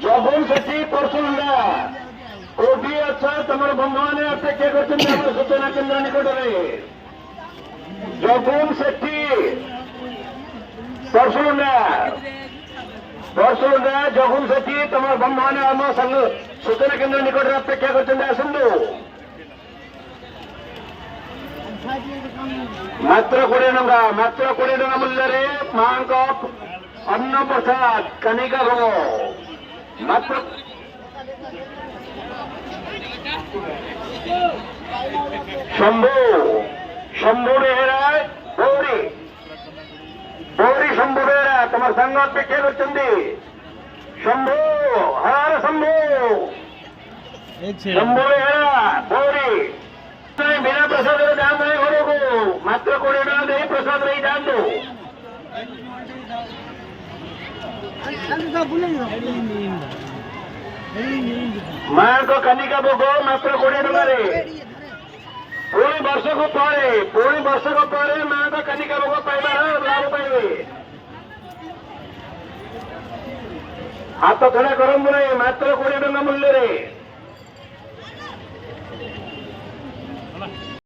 जगन सेठी परसुंडा कोटी अच्छा तुम बंधु मैंने अपेक्षा कर सूचना केन्द्र निकट में जगन सेठी परसुंडा जगन सेठी तुम बंधु मैंने आम संघ सूचना केन्द्र निकट में अपेक्षा कर आसतु मात्र 20 टका मूल्य माँ अन्न प्रसाद कनिका भोग मात्र शंभु बेहरा गौरी शंभु बेहरा तुम संघ अपेक्षा कर शंभु हर शंभु बेहरा गौरी बिना प्रसाद दाम नहीं घर को मात्र 20 टका दे प्रसाद नहीं जातु माँ को कनिका भोग मात्र 20 टका पुणी वर्ष को पर माँ को कनिका भोग पाइबार लाभ पाइबे हाथ छड़ा करंतु नहीं मात्र 20 टका मूल्य